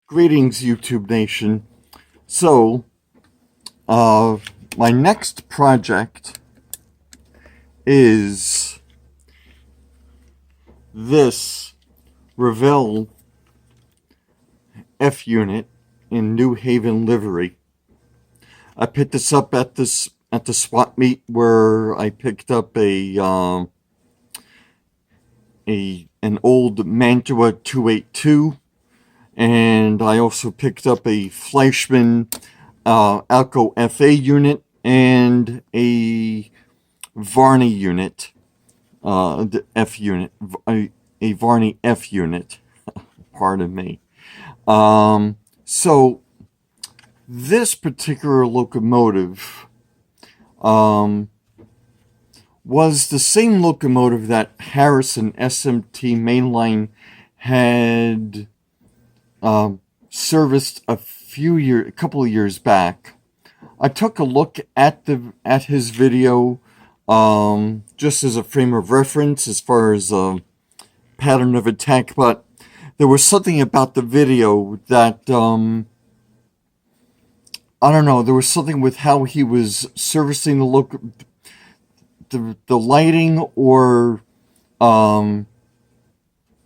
Greetings, YouTube Nation. So, my next project is this Revell F unit in New Haven livery. I picked this up at the swap meet where I picked up an old Mantua 282. And I also picked up a Fleischmann Alco FA unit and a Varney unit, the F unit, a Varney F unit. Pardon me. So this particular locomotive was the same locomotive that Harrison SMT Mainline had serviced a couple of years back. I took a look at his video just as a frame of reference as far as pattern of attack, but there was something about the video that I don't know. There was something with how he was servicing the lighting, or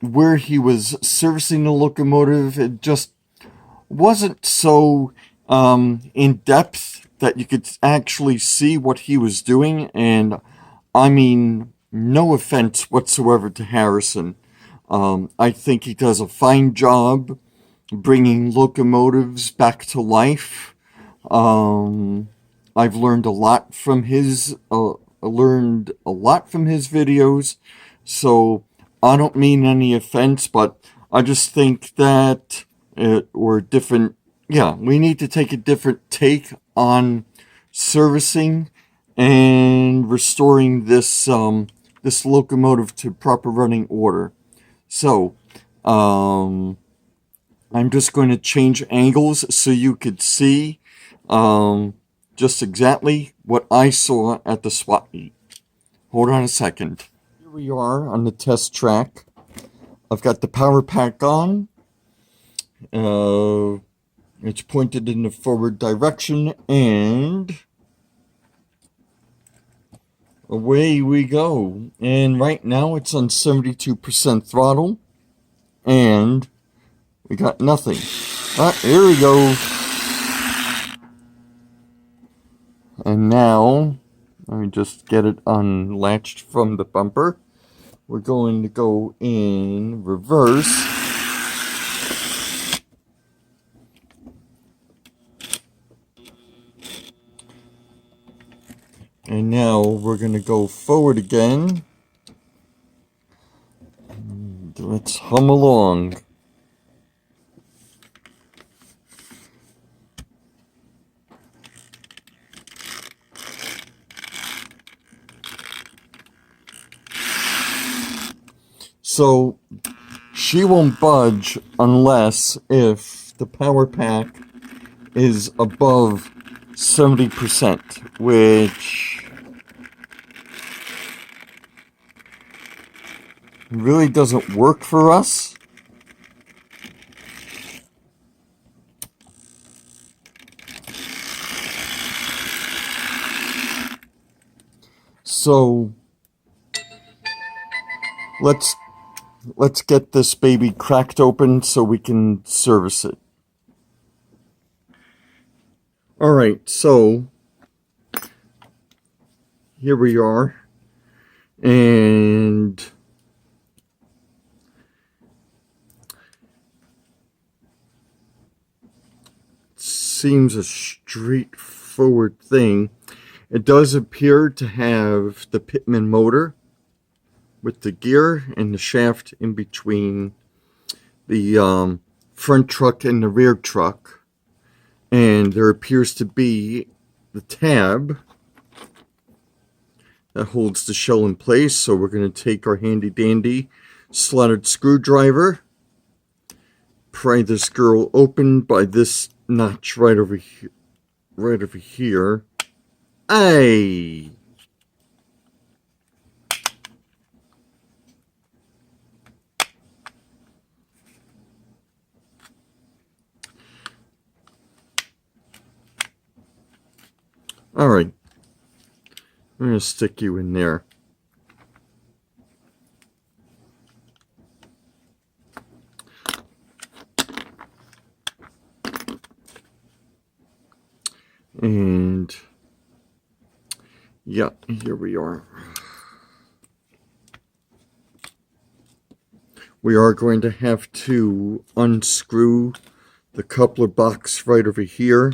where he was servicing the locomotive. It just wasn't so in depth that you could actually see what he was doing. And I mean, no offense whatsoever to Harrison. I think he does a fine job bringing locomotives back to life. I've learned a lot from his videos, so I don't mean any offense, but I just think that we need to take a different take on servicing and restoring this locomotive to proper running order. So, I'm just going to change angles so you could see just exactly what I saw at the swap meet. Hold on a second. Here we are on the test track. I've got the power pack on. It's pointed in the forward direction, and away we go. And right now it's on 72% throttle, and we got nothing. Here we go. And now, let me just get it unlatched from the bumper. We're going to go in reverse. And now we're going to go forward again. Let's hum along. So she won't budge unless if the power pack is above 70%, which really doesn't work for us. So let's get this baby cracked open so we can service it. Alright, so here we are, and it seems a straightforward thing. It does appear to have the Pitman motor with the gear and the shaft in between the front truck and the rear truck. And there appears to be the tab that holds the shell in place. So we're going to take our handy dandy slotted screwdriver, pry this girl open by this notch right over here. Right over here. Aye! All right, I'm going to stick you in there. And yeah, here we are. We are going to have to unscrew the coupler box right over here.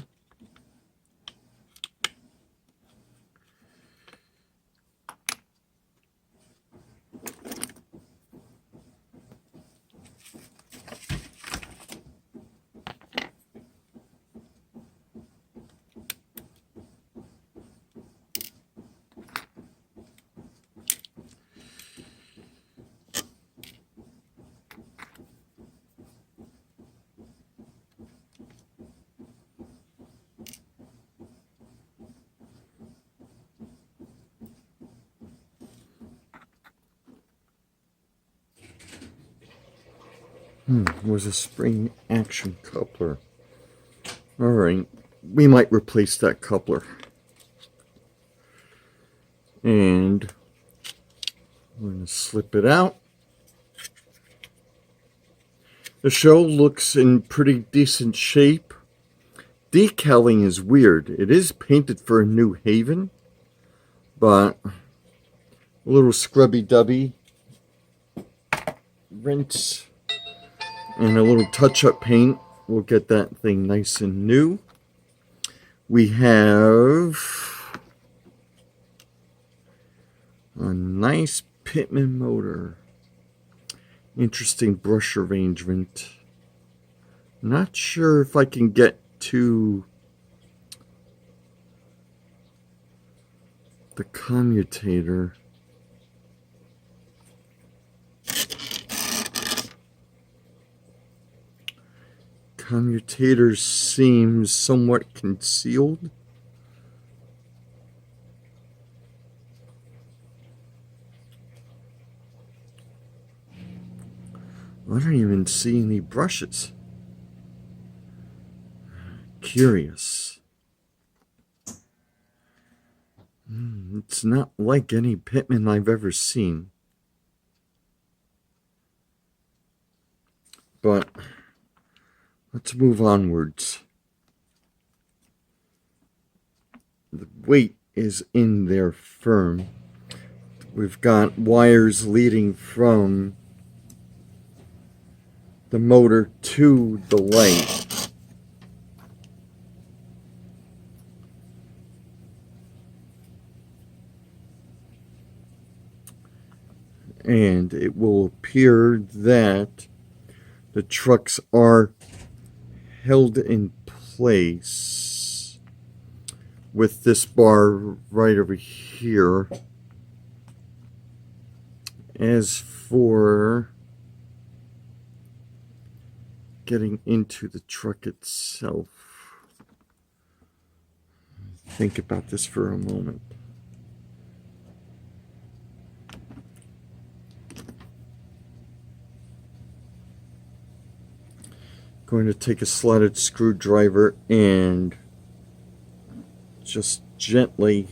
Was a spring action coupler. All right, we might replace that coupler. And we're going to slip it out. The show looks in pretty decent shape. Decaling is weird. It is painted for a New Haven, but a little scrubby-dubby rinse and a little touch-up paint will get that thing nice and new. We have a nice Pitman motor. Interesting brush arrangement. Not sure if I can get to the commutator. Commutator seems somewhat concealed. I don't even see any brushes. Curious. It's not like any Pitman I've ever seen. But let's move onwards. The weight is in there firm. We've got wires leading from the motor to the light. And it will appear that the trucks are held in place with this bar right over here. As for getting into the truck itself, think about this for a moment. Going to take a slotted screwdriver and just gently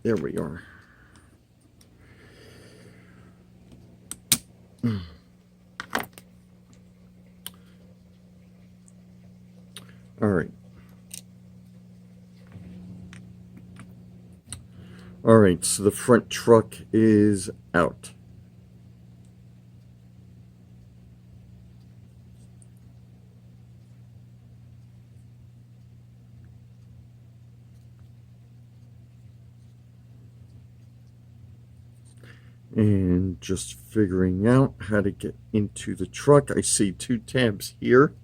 there we are. All right. All right, so the front truck is out. And just figuring out how to get into the truck. I see 2 tabs here.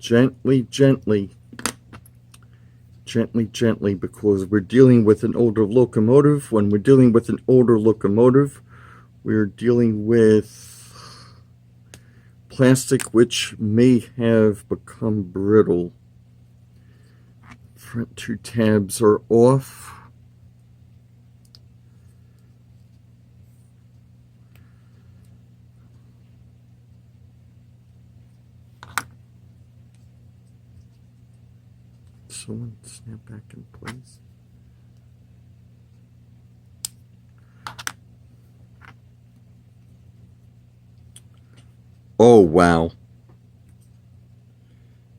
Gently, gently. Gently, gently, because we're dealing with an older locomotive. When we're dealing with an older locomotive, we're dealing with plastic which may have become brittle. Front two tabs are off. Someone snap back in place. Oh, wow.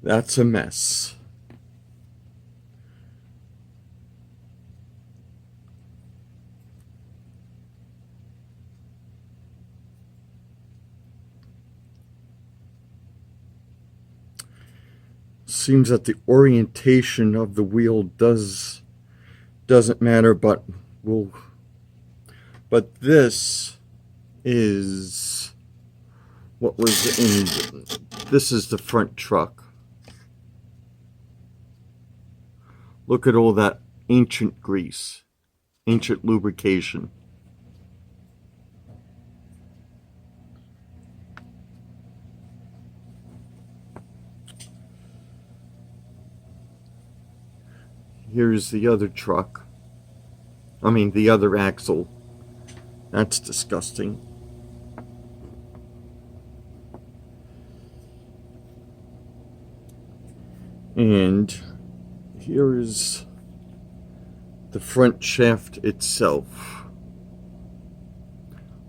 That's a mess. Seems that the orientation of the wheel doesn't matter, but this is what was in. This is the front truck. Look at all that ancient grease, ancient lubrication. Here's the other truck. I mean, the other axle. That's disgusting. And here is the front shaft itself.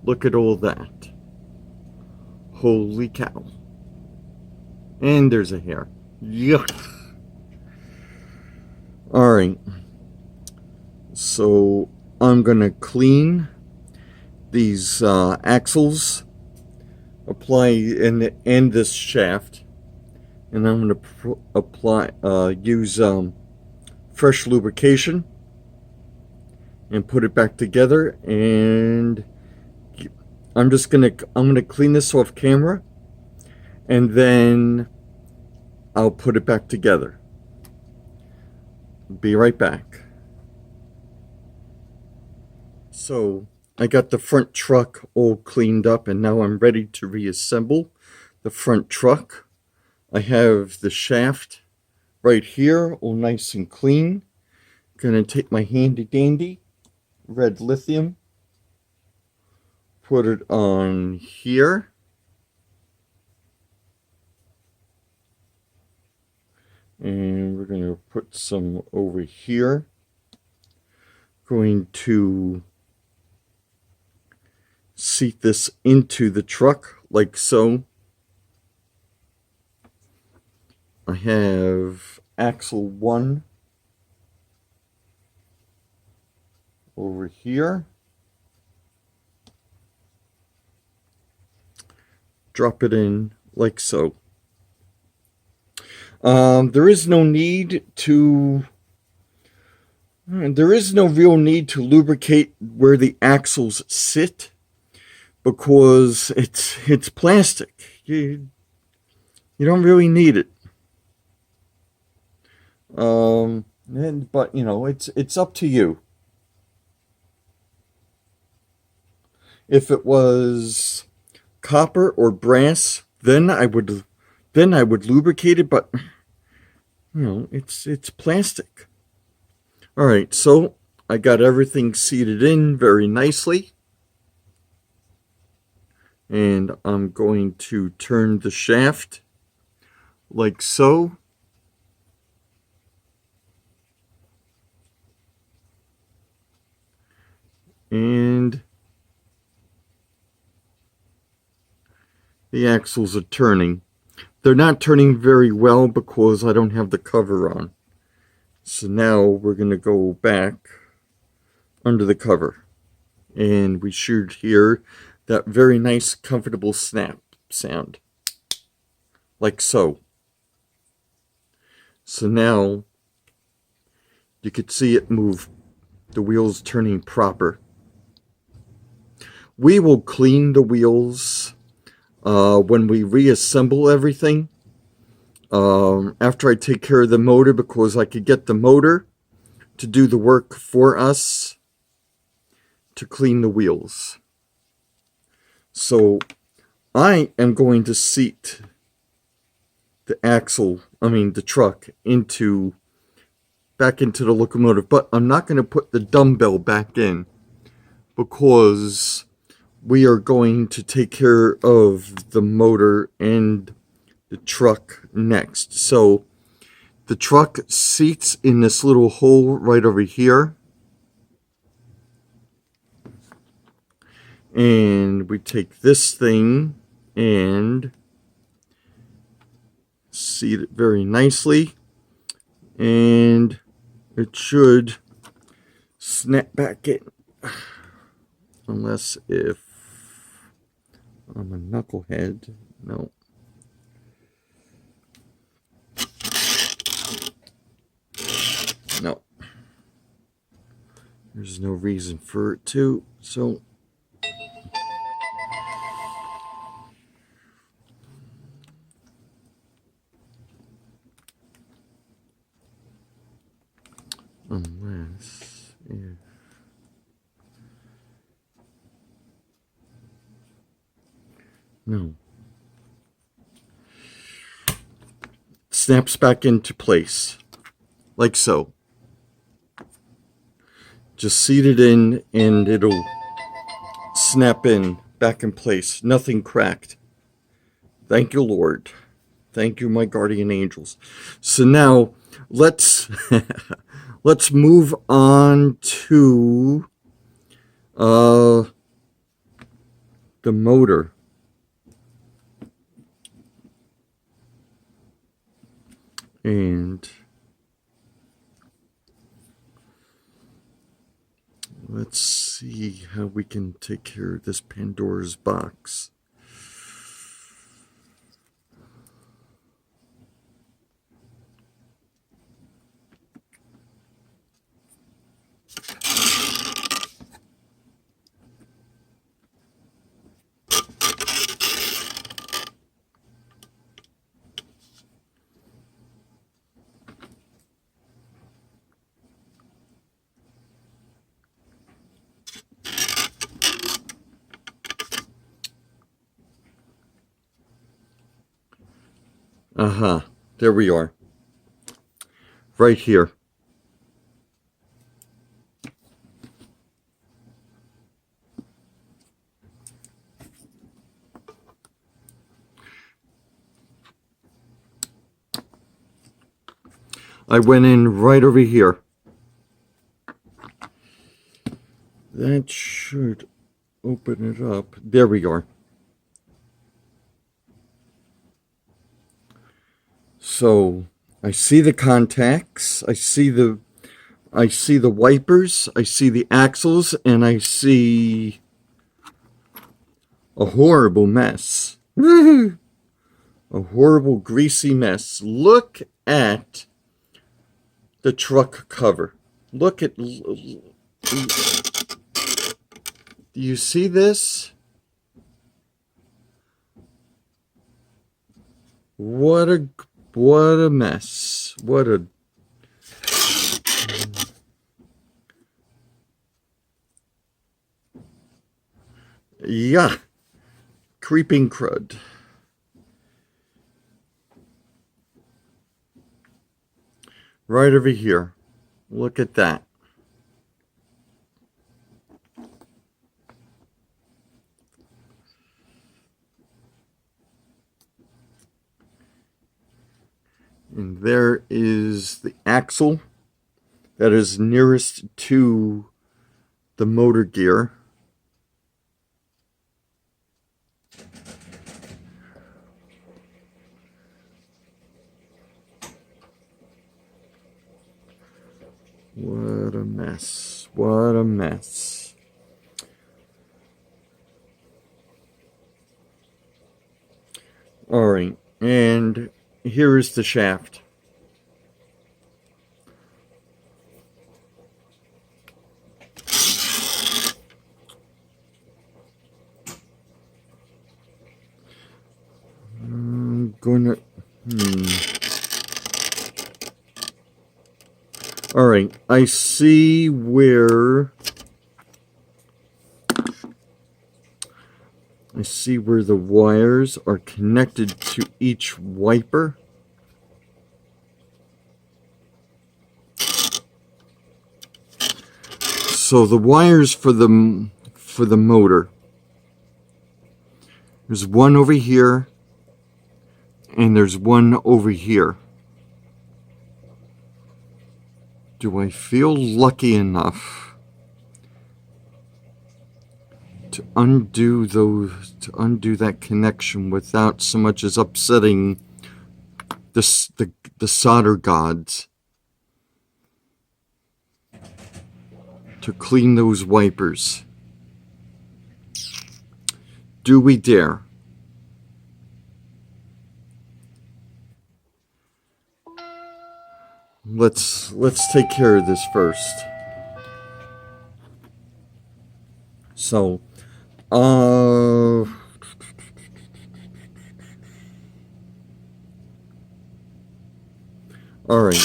Look at all that. Holy cow. And there's a hair. Yuck. Alright. So I'm going to clean these axles, apply and this shaft, and I'm going to apply use fresh lubrication and put it back together. And I'm going to clean this off camera, and then I'll put it back together. Be right back. So I got the front truck all cleaned up, and now I'm ready to reassemble the front truck. I have the shaft right here, all nice and clean. Gonna take my handy dandy red lithium, put it on here. And we're going to put some over here. Going to seat this into the truck like so. I have axle 1 over here. Drop it in like so. There is no real need to lubricate where the axles sit, because it's plastic. You don't really need it. But you know, it's up to you. If it was copper or brass, then I would lubricate it, but you know, it's plastic. All right, so I got everything seated in very nicely, and I'm going to turn the shaft like so. And the axles are turning. They're not turning very well because I don't have the cover on. So now we're going to go back under the cover. And we should hear that very nice, comfortable snap sound. Like so. So now you could see it move. The wheels turning proper. We will clean the wheels when we reassemble everything. after I take care of the motor, because I could get the motor to do the work for us to clean the wheels. So I am going to seat the the truck back into the locomotive, but I'm not going to put the dumbbell back in because we are going to take care of the motor and the truck next. So the truck seats in this little hole right over here. And we take this thing and seat it very nicely. And it should snap back in. Unless if I'm a knucklehead. No. No. There's no reason for it to. So unless if no. Snaps back into place. Like so. Just seat it in and it'll snap in back in place. Nothing cracked. Thank you, Lord. Thank you, my guardian angels. So now let's let's move on to the motor. And let's see how we can take care of this Pandora's box. There we are. Right here. I went in right over here. That should open it up. There we are. So I see the contacts, I see the wipers, I see the axles, and I see a horrible mess. A horrible greasy mess. Look at the truck cover. Look at, do you see this? What a mess. Yeah. Creeping crud. Right over here. Look at that. And there is the axle that is nearest to the motor gear. What a mess. What a mess. All right, and here is the shaft. I'm gonna All right, I see where the wires are connected to each wiper. So the wires for the motor, there's one over here and there's one over here. Do I feel lucky enough to undo that connection without so much as upsetting the solder gods, to clean those wipers? Do we dare? Let's take care of this first. So, all right.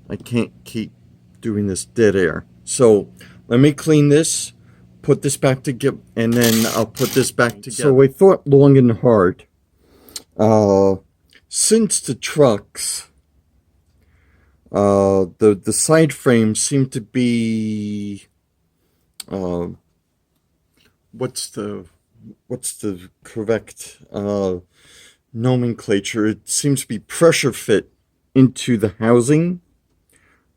I can't keep doing this dead air. So let me clean this, put this back together, and then I'll put this back together. So I thought long and hard. Since the trucks, the side frames seem to be, what's the correct nomenclature? It seems to be pressure fit into the housing.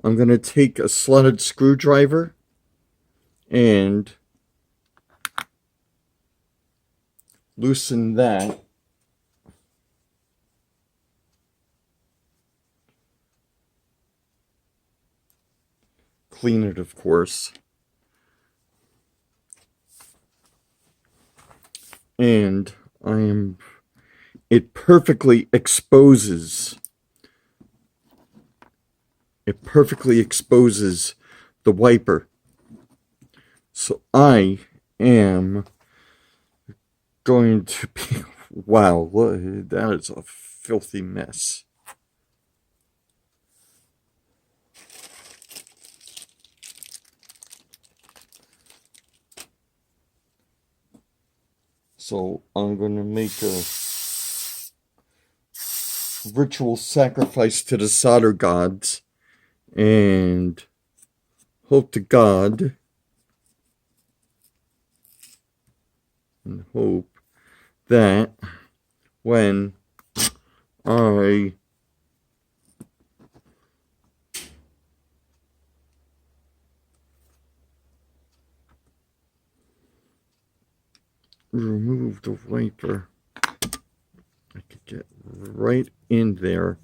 I'm going to take a slotted screwdriver and loosen that. Clean it, of course. And it perfectly exposes. It perfectly exposes the wiper. So I am going to be, wow, that is a filthy mess. So I'm going to make a ritual sacrifice to the solder gods and hope to God and hope that when I remove the wiper, I could get right in there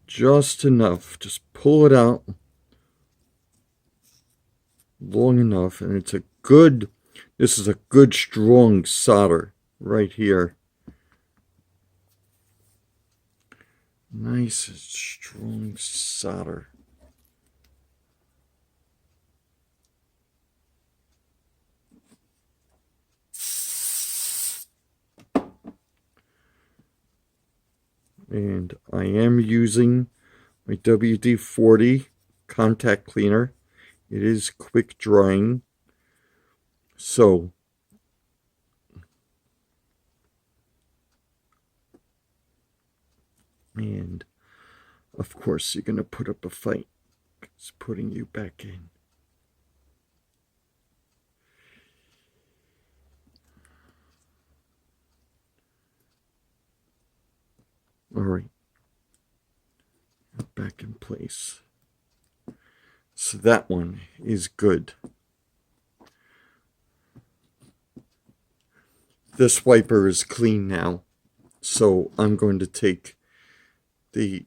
just enough, just pull it out long enough, and this is a good strong solder right here. Nice strong solder. And I am using my WD-40 contact cleaner. It is quick drying. So and of course you're going to put up a fight. It's putting you back in. All right, back in place. So that one is good. This wiper is clean now. So I'm going to take the,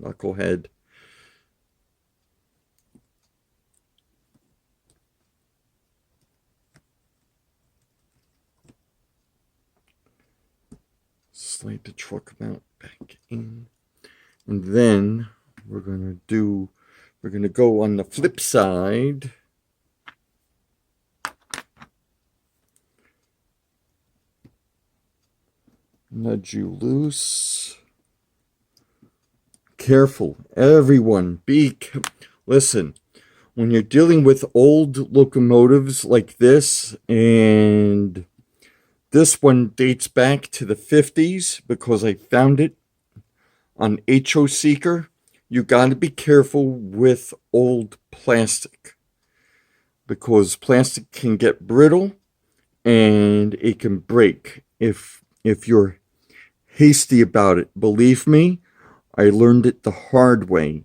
knucklehead. Slide the truck mount back in. And then we're going to go on the flip side. Nudge you loose. Careful, everyone. Listen, when you're dealing with old locomotives like this, and this one dates back to the 50s because I found it on HO Seeker, you got to be careful with old plastic because plastic can get brittle and it can break if you're hasty about it. Believe me, I learned it the hard way.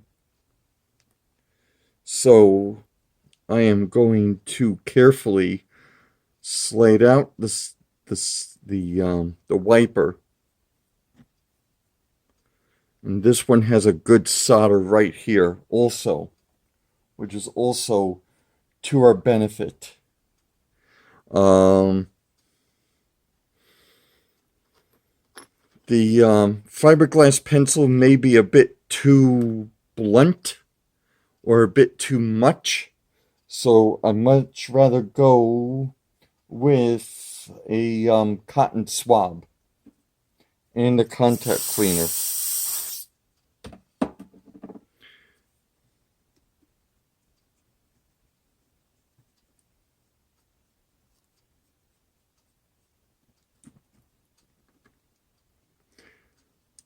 So I am going to carefully slide out the wiper. And this one has a good solder right here also, which is also to our benefit. The fiberglass pencil may be a bit too blunt or a bit too much, so I'd much rather go with a cotton swab and a contact cleaner.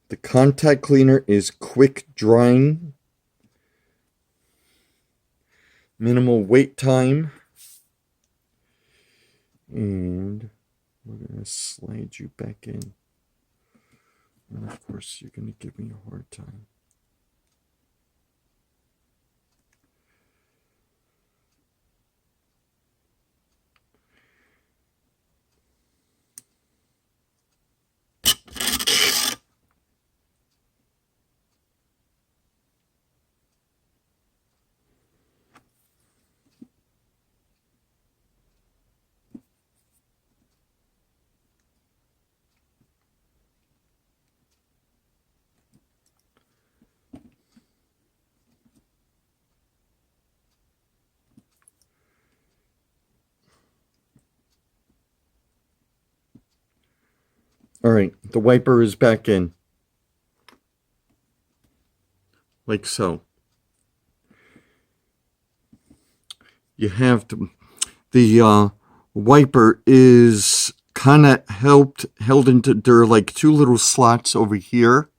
The contact cleaner is quick drying, minimal wait time, and we're going to slide you back in. And of course, you're going to give me a hard time. All right, the wiper is back in, like so. You have to, the wiper is kind of held into, there are like two little slots over here,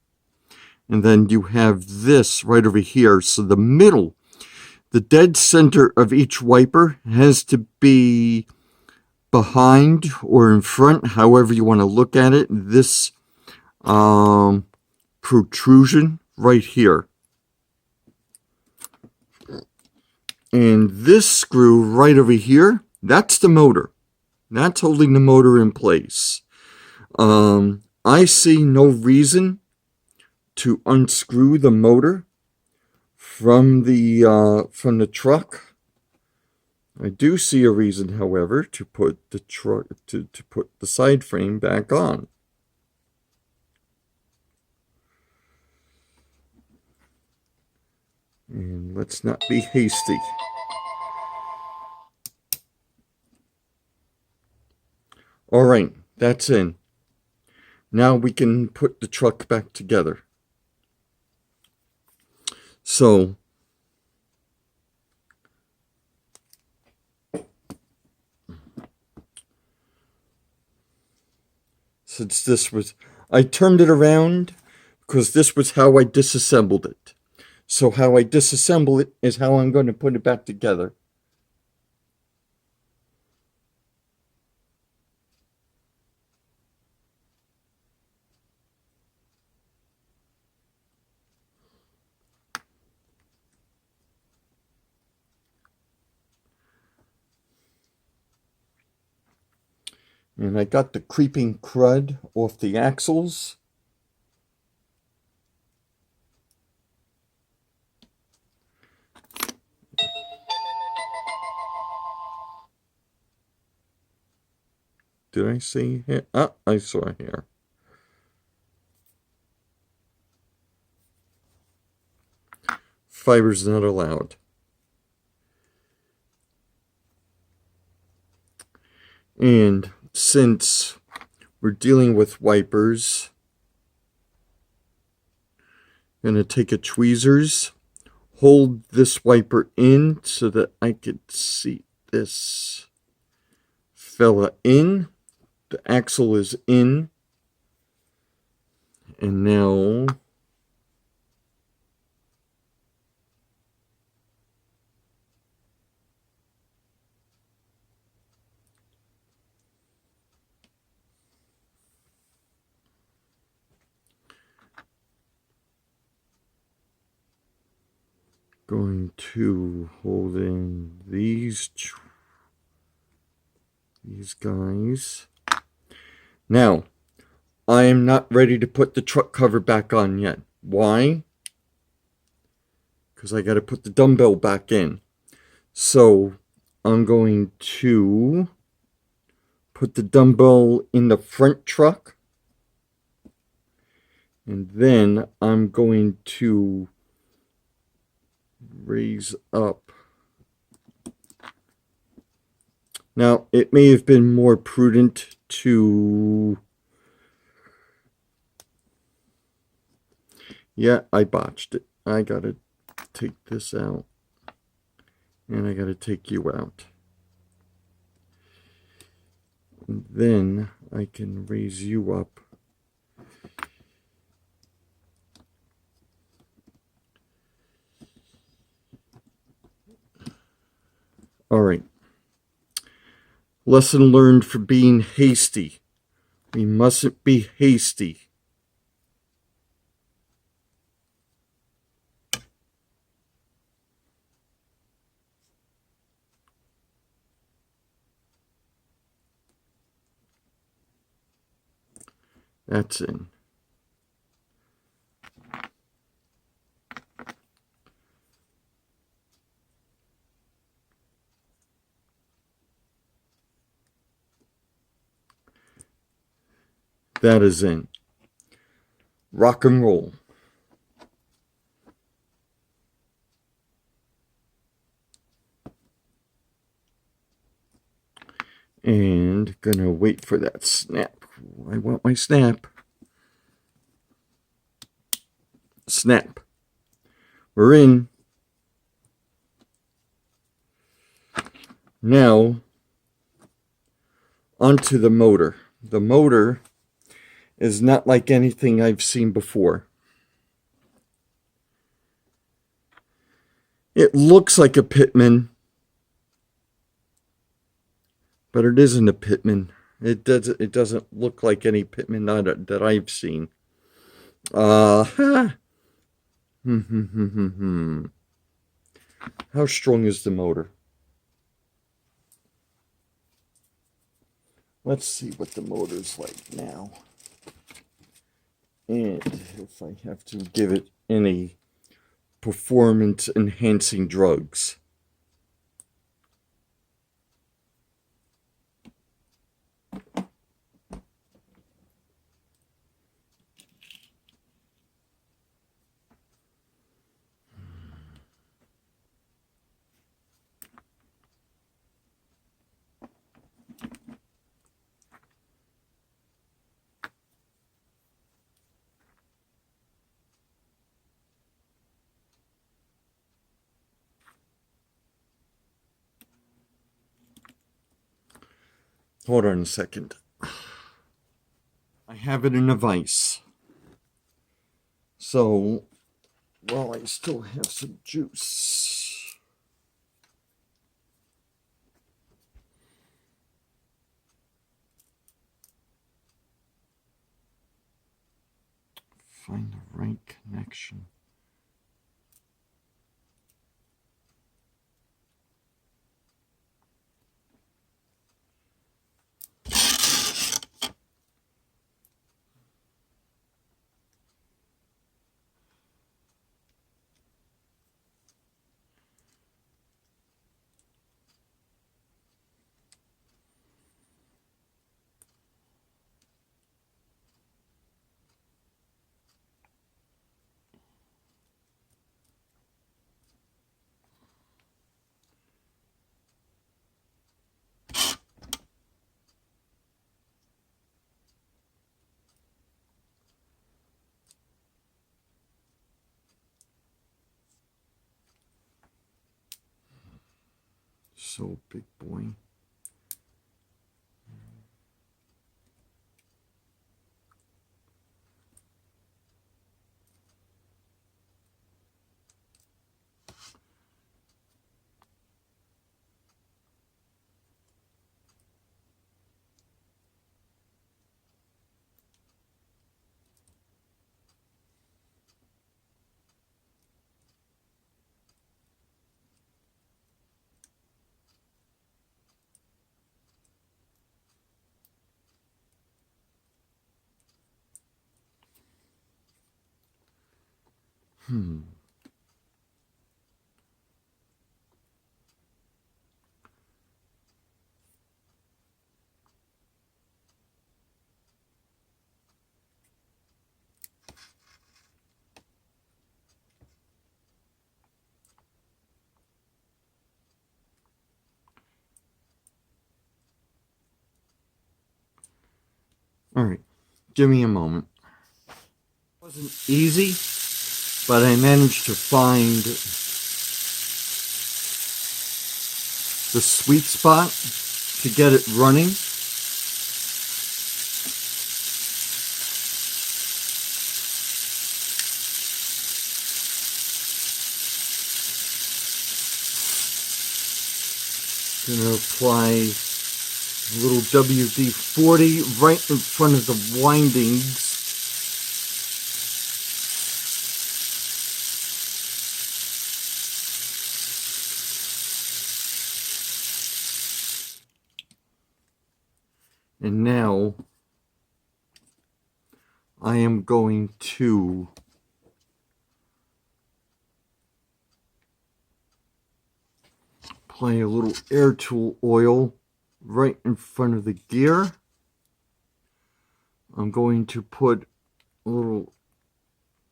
and then you have this right over here. So the middle, the dead center of each wiper has to be behind or in front, however you want to look at it. This protrusion right here. And this screw right over here, that's the motor. That's holding the motor in place. I see no reason to unscrew the motor from the truck. I do see a reason, however, to put the truck to put the side frame back on. And let's not be hasty. All right, that's in. Now we can put the truck back together. So, since this was, I turned it around because this was how I disassembled it. So how I disassemble it is how I'm going to put it back together. And I got the creeping crud off the axles. Did I see here? Ah, I saw here. Fibers not allowed. And since we're dealing with wipers. I'm going to take a tweezers, hold this wiper in so that I could see this fella in. The axle is in. And now going to hold in these guys. Now, I am not ready to put the truck cover back on yet. Why? Because I got to put the dumbbell back in. So I'm going to put the dumbbell in the front truck. And then I'm going to raise up. Now, it may have been more prudent to... Yeah, I botched it. I gotta take this out. And I gotta take you out. And then I can raise you up. All right. Lesson learned for being hasty. We mustn't be hasty. That's in. That is in. Rock and roll. And gonna wait for that snap. I want my snap. Snap. We're in. Now, onto the motor. The motor is not like anything I've seen before. It looks like a Pitman, but it isn't a Pitman. It doesn't look like any Pitman that I've seen. How strong is the motor? Let's see what the motor's like now. And if I have to give it any performance enhancing drugs. Hold on a second. I have it in a vise. So, while I still have some juice. Find the right connection. So, big boy. All right, give me a moment. It wasn't easy, but I managed to find the sweet spot to get it running. Gonna apply a little WD-40 right in front of the windings. And now I am going to apply a little air tool oil right in front of the gear. I'm going to put a little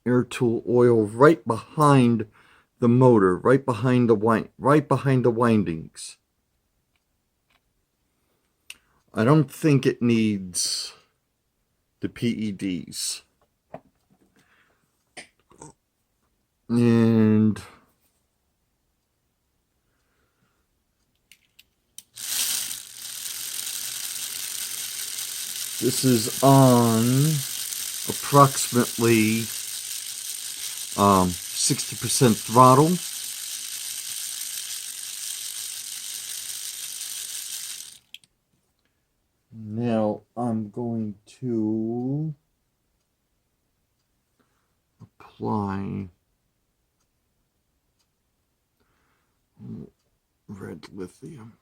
air tool oil right behind the motor, right behind the windings. I don't think it needs the PEDs. And this is on approximately 60% throttle. Now I'm going to apply red lithium.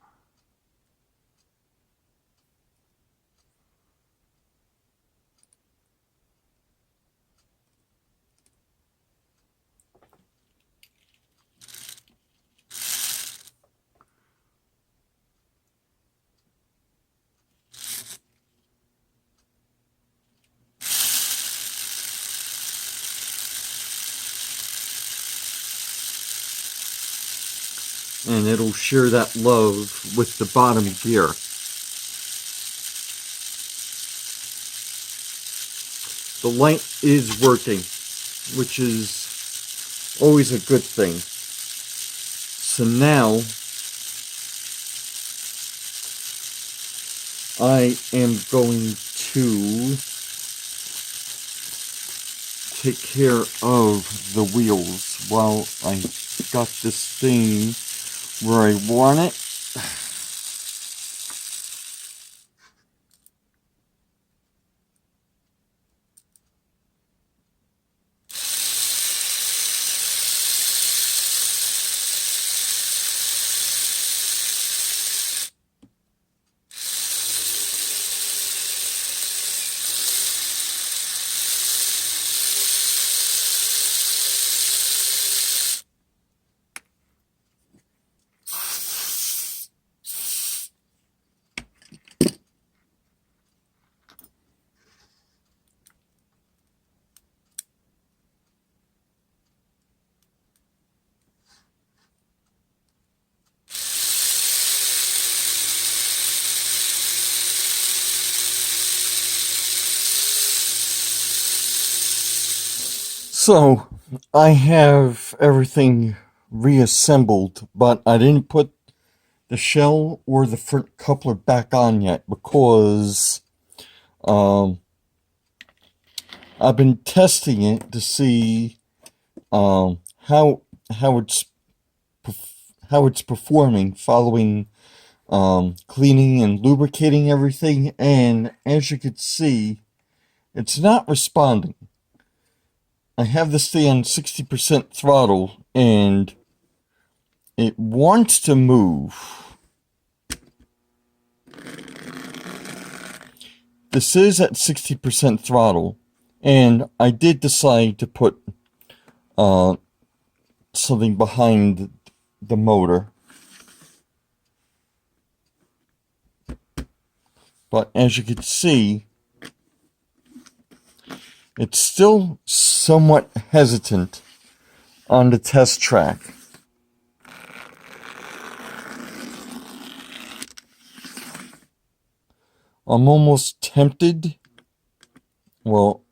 And it'll share that love with the bottom gear. The light is working, which is always a good thing. So now I am going to take care of the wheels while I got this thing where I want it. So I have everything reassembled, but I didn't put the shell or the front coupler back on yet, because I've been testing it to see how it's performing following cleaning and lubricating everything, and as you can see, it's not responding. I have this thing on 60% throttle, and it wants to move. This is at 60% throttle, and I did decide to put something behind the motor. But as you can see, it's still somewhat hesitant on the test track. I'm almost tempted, well,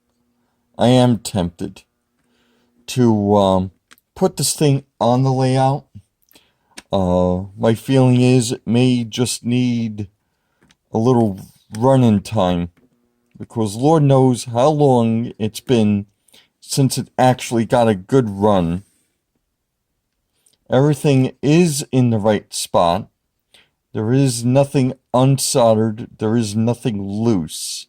I am tempted to put this thing on the layout. My feeling is it may just need a little run-in time, because Lord knows how long it's been since it actually got a good run. Everything is in the right spot. There is nothing unsoldered. There is nothing loose.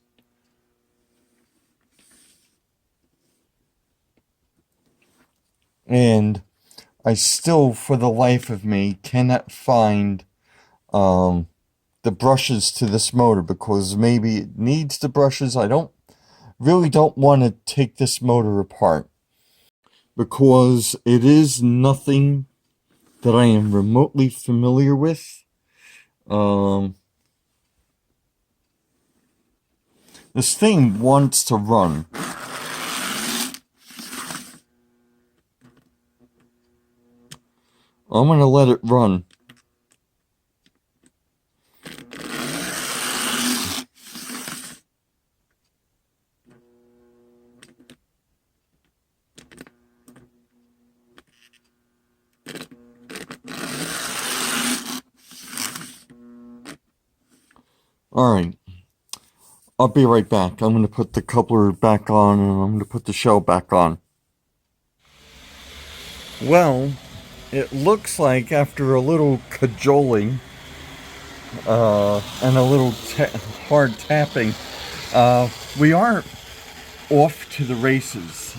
And I still, for the life of me, cannot find the brushes to this motor, because maybe it needs the brushes. I really don't want to take this motor apart, because it is nothing that I am remotely familiar with. This thing wants to run. I'm going to let it run. Alright, I'll be right back. I'm going to put the coupler back on, and I'm going to put the shell back on. Well, it looks like after a little cajoling and a little hard tapping, we are off to the races.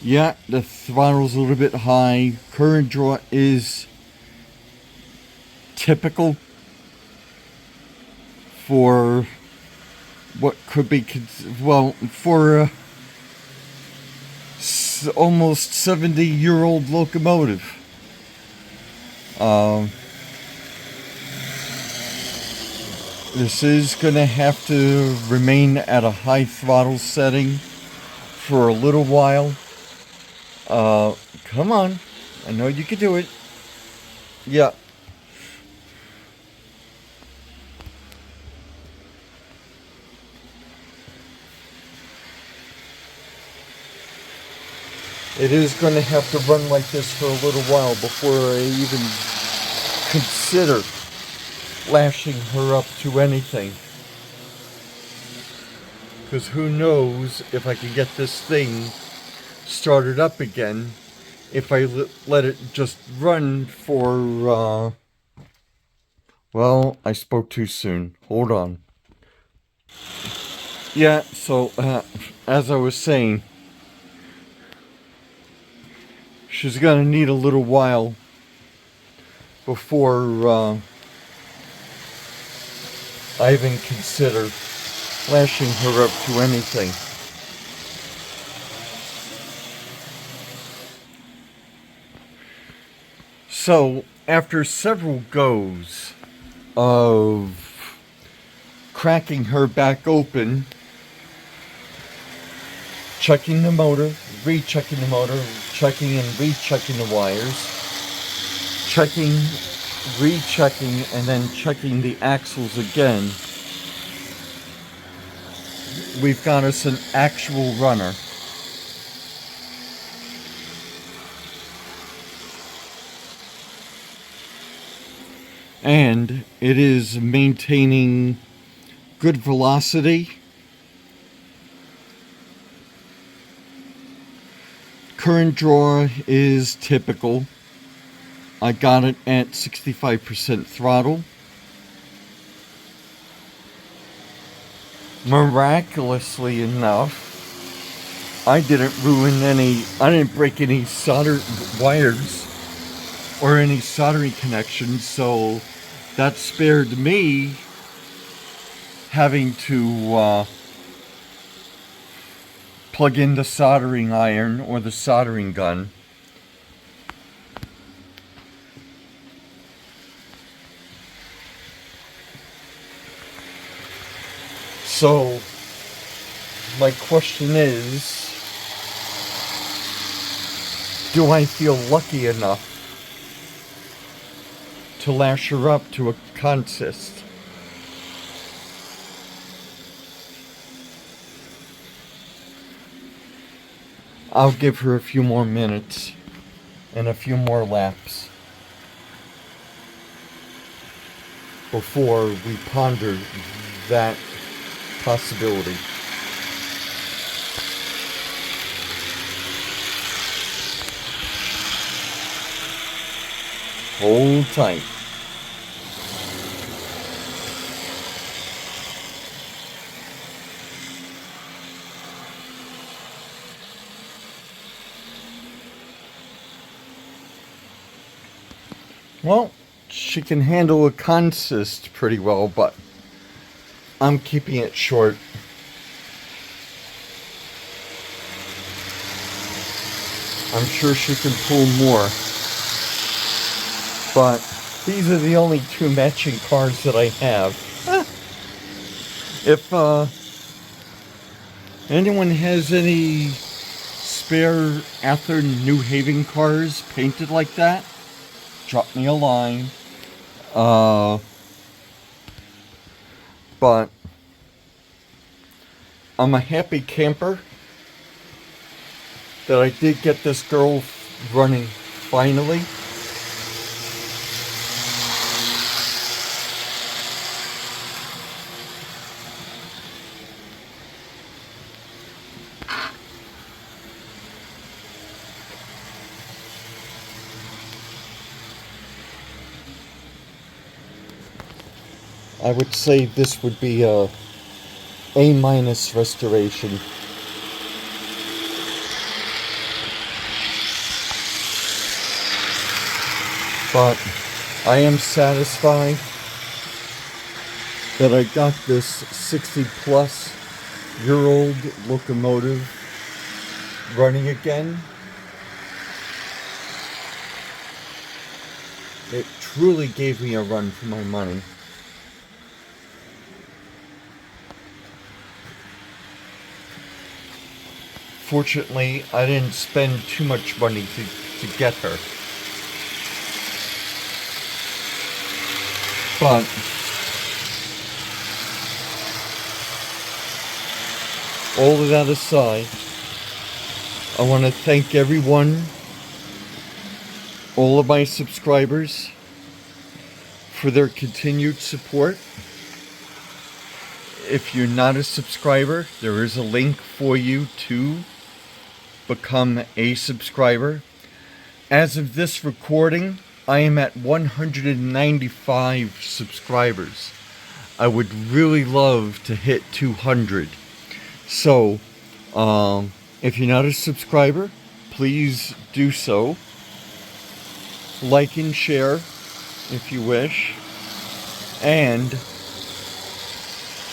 Yeah, the throttle's a little bit high. Current draw is typical for what could be, well, for almost 70-year-old locomotive. This is going to have to remain at a high throttle setting for a little while. Come on. I know you can do it. Yeah. It is going to have to run like this for a little while before I even consider lashing her up to anything. Because who knows if I can get this thing started up again if I let it just run for, well, I spoke too soon. Hold on. Yeah, so, as I was saying, she's gonna need a little while before I even consider lashing her up to anything. So, after several goes of cracking her back open, checking the motor, rechecking the motor, checking and rechecking the wires, checking, rechecking, and then checking the axles again, we've got us an actual runner. and it is maintaining good velocity. Current draw is typical. I got it at 65% throttle. Miraculously enough, I didn't break any solder wires or any soldering connections, so that spared me having to plug in the soldering iron or the soldering gun. So my question is, do I feel lucky enough to lash her up to a consist? I'll give her a few more minutes and a few more laps before we ponder that possibility. Hold tight. Well, she can handle a consist pretty well, but I'm keeping it short. I'm sure she can pull more. But these are the only two matching cars that I have. If anyone has any spare Atherton New Haven cars painted like that, drop me a line. But I'm a happy camper that I did get this girl running finally. I would say this would be a A- restoration. But I am satisfied that I got this 60-plus-year-old locomotive running again. It truly gave me a run for my money. Fortunately, I didn't spend too much money to get her. But all of that aside, I want to thank everyone, all of my subscribers, for their continued support. If you're not a subscriber, there is a link for you to become a subscriber. As of this recording, I am at 195 subscribers. I would really love to hit 200. So, if you're not a subscriber, please do so. Like and share if you wish. And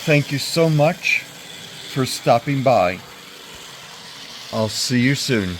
thank you so much for stopping by. I'll see you soon.